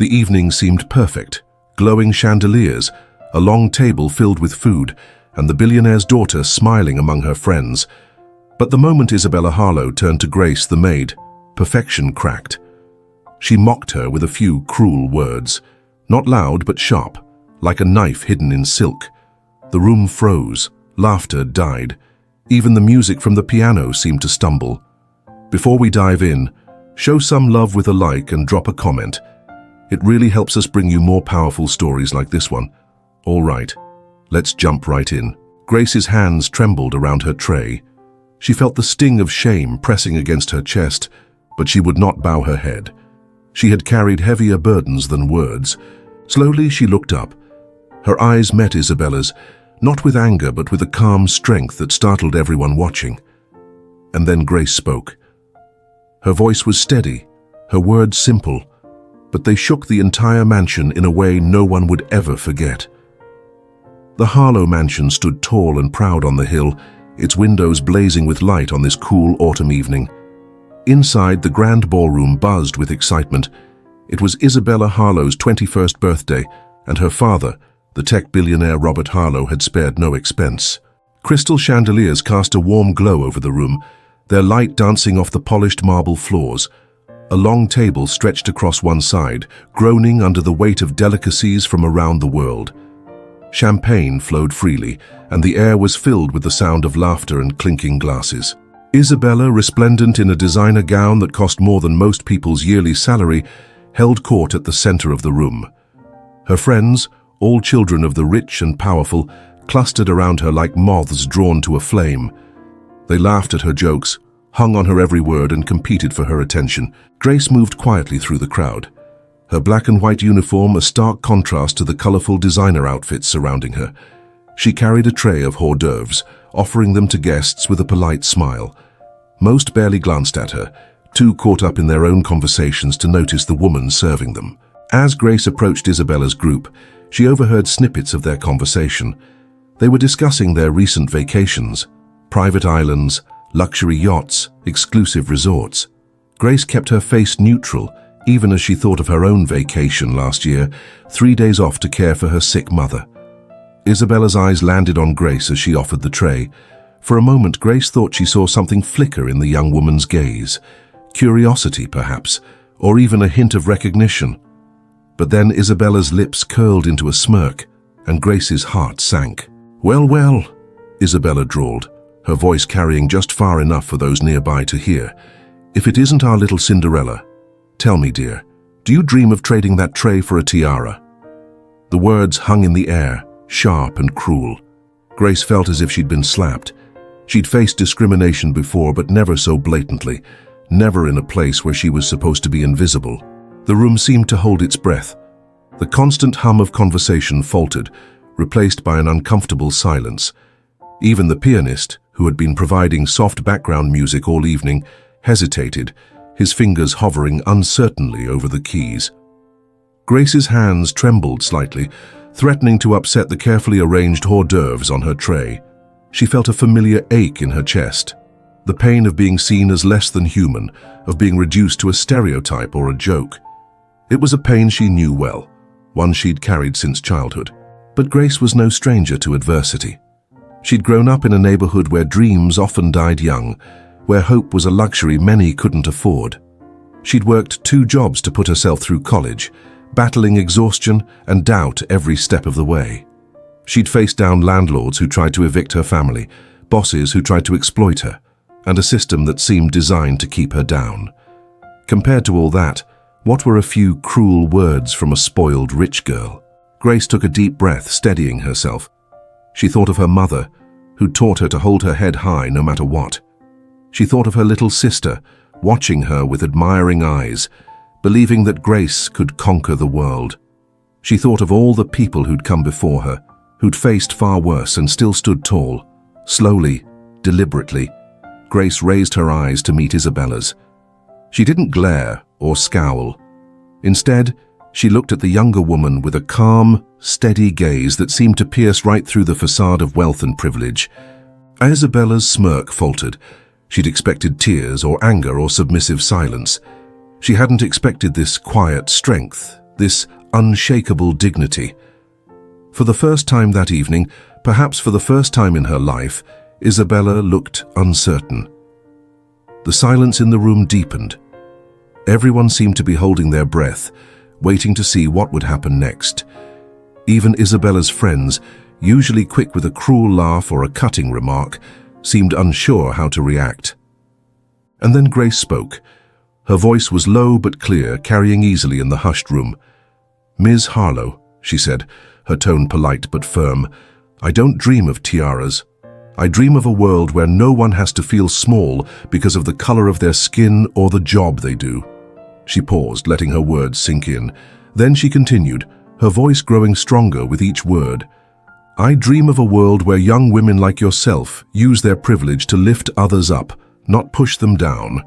The evening seemed perfect. Glowing chandeliers, a long table filled with food, and the billionaire's daughter smiling among her friends. But the moment Isabella Harlow turned to Grace, the maid, perfection cracked. She mocked her with a few cruel words, not loud but sharp, like a knife hidden in silk. The room froze, laughter died. Even the music from the piano seemed to stumble. Before we dive in, show some love with a like and drop a comment. It really helps us bring you more powerful stories like this one. All right, let's jump right in. Grace's hands trembled around her tray. She felt the sting of shame pressing against her chest, but she would not bow her head. She had carried heavier burdens than words. Slowly she looked up. Her eyes met Isabella's, not with anger but with a calm strength that startled everyone watching. And then Grace spoke. Her voice was steady, her words simple, but they shook the entire mansion in a way no one would ever forget. The Harlow mansion stood tall and proud on the hill, its windows blazing with light on this cool autumn evening. Inside, the grand ballroom buzzed with excitement. It was Isabella Harlow's 21st birthday, and her father, the tech billionaire Robert Harlow, had spared no expense. Crystal chandeliers cast a warm glow over the room, their light dancing off the polished marble floors. A long table stretched across one side, groaning under the weight of delicacies from around the world. Champagne flowed freely, and the air was filled with the sound of laughter and clinking glasses. Isabella, resplendent in a designer gown that cost more than most people's yearly salary, held court at the center of the room. Her friends, all children of the rich and powerful, clustered around her like moths drawn to a flame. They laughed at her jokes, hung on her every word, and competed for her attention. Grace moved quietly through the crowd, her black and white uniform a stark contrast to the colorful designer outfits surrounding her. She carried a tray of hors d'oeuvres, offering them to guests with a polite smile. Most barely glanced at her, too caught up in their own conversations to notice the woman serving them. As Grace approached Isabella's group, she overheard snippets of their conversation. They were discussing their recent vacations, private islands, luxury yachts, exclusive resorts. Grace kept her face neutral, even as she thought of her own vacation last year, 3 days off to care for her sick mother. Isabella's eyes landed on Grace as she offered the tray. For a moment, Grace thought she saw something flicker in the young woman's gaze. Curiosity, perhaps, or even a hint of recognition. But then Isabella's lips curled into a smirk, and Grace's heart sank. "Well, well," Isabella drawled, her voice carrying just far enough for those nearby to hear. "If it isn't our little Cinderella, tell me, dear, do you dream of trading that tray for a tiara?" The words hung in the air, sharp and cruel. Grace felt as if she'd been slapped. She'd faced discrimination before, but never so blatantly, never in a place where she was supposed to be invisible. The room seemed to hold its breath. The constant hum of conversation faltered, replaced by an uncomfortable silence. Even the pianist, who had been providing soft background music all evening, hesitated, his fingers hovering uncertainly over the keys. Grace's hands trembled slightly, threatening to upset the carefully arranged hors d'oeuvres on her tray. She felt a familiar ache in her chest, the pain of being seen as less than human, of being reduced to a stereotype or a joke. It was a pain she knew well, one she'd carried since childhood. But Grace was no stranger to adversity. She'd grown up in a neighborhood where dreams often died young, where hope was a luxury many couldn't afford. She'd worked 2 jobs to put herself through college, battling exhaustion and doubt every step of the way. She'd faced down landlords who tried to evict her family, bosses who tried to exploit her, and a system that seemed designed to keep her down. Compared to all that, what were a few cruel words from a spoiled rich girl? Grace took a deep breath, steadying herself. She thought of her mother, who taught her to hold her head high no matter what. She thought of her little sister, watching her with admiring eyes, believing that Grace could conquer the world. She thought of all the people who'd come before her, who'd faced far worse and still stood tall. Slowly, deliberately, Grace raised her eyes to meet Isabella's. She didn't glare or scowl. Instead, she looked at the younger woman with a calm, steady gaze that seemed to pierce right through the facade of wealth and privilege. Isabella's smirk faltered. She'd expected tears or anger or submissive silence. She hadn't expected this quiet strength, this unshakable dignity. For the first time that evening, perhaps for the first time in her life, Isabella looked uncertain. The silence in the room deepened. Everyone seemed to be holding their breath, waiting to see what would happen next. Even Isabella's friends, usually quick with a cruel laugh or a cutting remark, seemed unsure how to react. And then Grace spoke. Her voice was low but clear, carrying easily in the hushed room. "Ms. Harlow," she said, her tone polite but firm, "I don't dream of tiaras. I dream of a world where no one has to feel small because of the color of their skin or the job they do." She paused, letting her words sink in. Then she continued, her voice growing stronger with each word. "I dream of a world where young women like yourself use their privilege to lift others up, not push them down.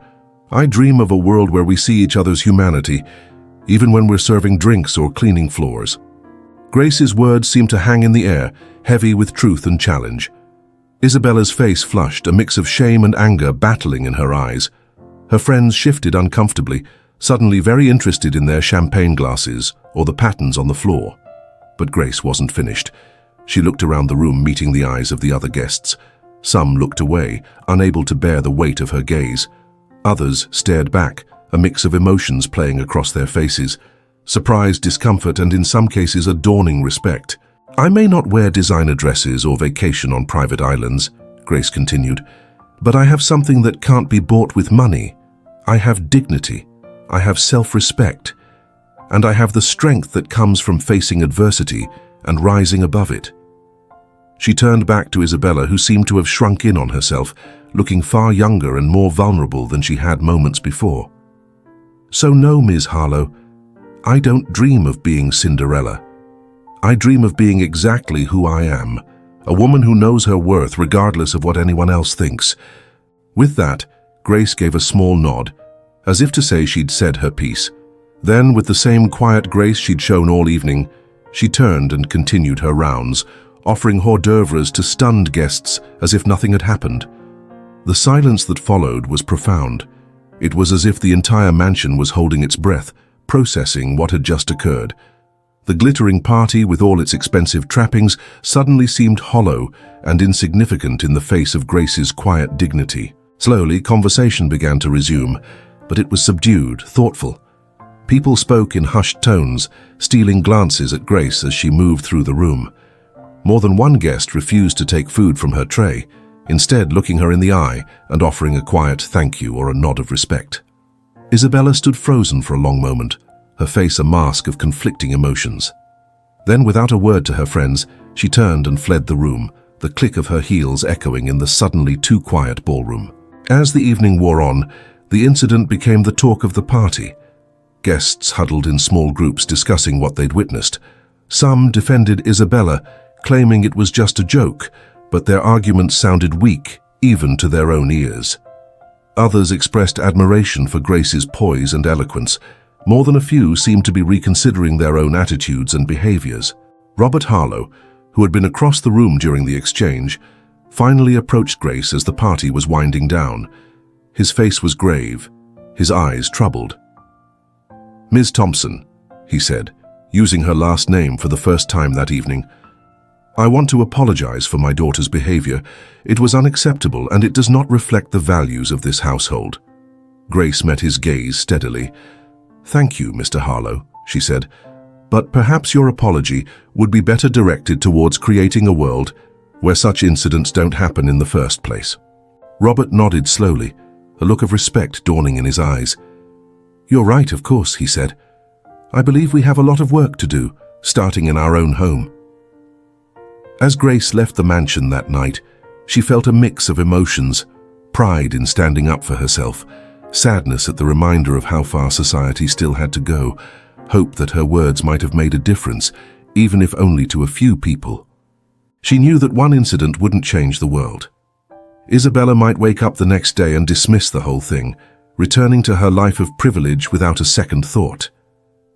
I dream of a world where we see each other's humanity, even when we're serving drinks or cleaning floors." Grace's words seemed to hang in the air, heavy with truth and challenge. Isabella's face flushed, a mix of shame and anger battling in her eyes. Her friends shifted uncomfortably, suddenly very interested in their champagne glasses or the patterns on the floor. But Grace wasn't finished. She looked around the room, meeting the eyes of the other guests. Some looked away, unable to bear the weight of her gaze. Others stared back, a mix of emotions playing across their faces. Surprise, discomfort, and in some cases a dawning respect. "I may not wear designer dresses or vacation on private islands," Grace continued, "but I have something that can't be bought with money. I have dignity. I have self-respect. And I have the strength that comes from facing adversity and rising above it." She turned back to Isabella, who seemed to have shrunk in on herself, looking far younger and more vulnerable than she had moments before. "So no, Ms. Harlow, I don't dream of being Cinderella. I dream of being exactly who I am, a woman who knows her worth regardless of what anyone else thinks." With that, Grace gave a small nod, as if to say she'd said her piece. Then, with the same quiet grace she'd shown all evening, she turned and continued her rounds, offering hors d'oeuvres to stunned guests as if nothing had happened. The silence that followed was profound. It was as if the entire mansion was holding its breath, processing what had just occurred. The glittering party, with all its expensive trappings, suddenly seemed hollow and insignificant in the face of Grace's quiet dignity. Slowly, conversation began to resume, but it was subdued, thoughtful. People spoke in hushed tones, stealing glances at Grace as she moved through the room. More than one guest refused to take food from her tray, instead looking her in the eye and offering a quiet thank you or a nod of respect. Isabella stood frozen for a long moment, her face a mask of conflicting emotions. Then, without a word to her friends, she turned and fled the room, the click of her heels echoing in the suddenly too quiet ballroom. As the evening wore on, the incident became the talk of the party. Guests huddled in small groups discussing what they'd witnessed. Some defended Isabella, claiming it was just a joke, but their arguments sounded weak, even to their own ears. Others expressed admiration for Grace's poise and eloquence. More than a few seemed to be reconsidering their own attitudes and behaviors. Robert Harlow, who had been across the room during the exchange, finally approached Grace as the party was winding down. His face was grave, his eyes troubled. "Ms. Thompson," he said, using her last name for the first time that evening, "I want to apologize for my daughter's behavior. It was unacceptable and it does not reflect the values of this household." Grace met his gaze steadily. "Thank you, Mr. Harlow," she said, "but perhaps your apology would be better directed towards creating a world where such incidents don't happen in the first place." Robert nodded slowly, a look of respect dawning in his eyes. "You're right, of course," he said. "I believe we have a lot of work to do, starting in our own home." As Grace left the mansion that night, she felt a mix of emotions: pride in standing up for herself, sadness at the reminder of how far society still had to go, hope that her words might have made a difference, even if only to a few people. She knew that one incident wouldn't change the world. Isabella might wake up the next day and dismiss the whole thing, returning to her life of privilege without a second thought.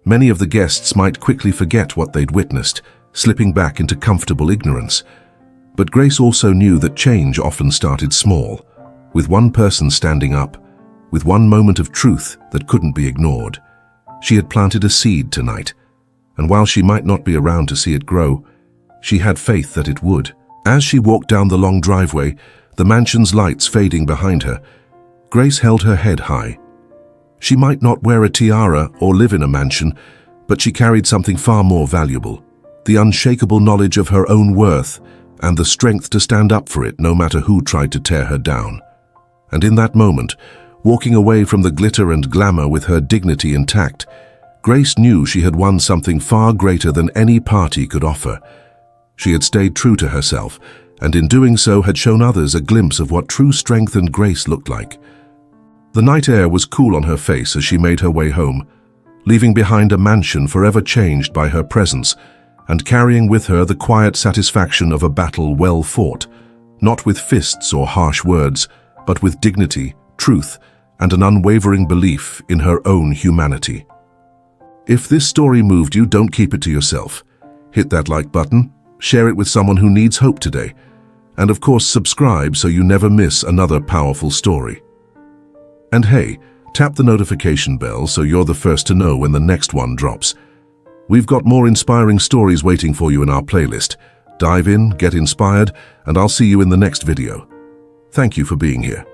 Many of the guests might quickly forget what they'd witnessed, slipping back into comfortable ignorance. But Grace also knew that change often started small, with one person standing up, with one moment of truth that couldn't be ignored. She had planted a seed tonight, and while she might not be around to see it grow, she had faith that it would. As she walked down the long driveway, the mansion's lights fading behind her, Grace held her head high. She might not wear a tiara or live in a mansion, but she carried something far more valuable: the unshakable knowledge of her own worth and the strength to stand up for it no matter who tried to tear her down. And in that moment, walking away from the glitter and glamour with her dignity intact, Grace knew she had won something far greater than any party could offer. She had stayed true to herself, and in doing so had shown others a glimpse of what true strength and grace looked like. The night air was cool on her face as she made her way home, leaving behind a mansion forever changed by her presence, and carrying with her the quiet satisfaction of a battle well fought, not with fists or harsh words, but with dignity, truth, and an unwavering belief in her own humanity. If this story moved you, don't keep it to yourself. Hit that like button, share it with someone who needs hope today, and of course subscribe so you never miss another powerful story. And hey, tap the notification bell so you're the first to know when the next one drops. We've got more inspiring stories waiting for you in our playlist. Dive in, get inspired, and I'll see you in the next video. Thank you for being here.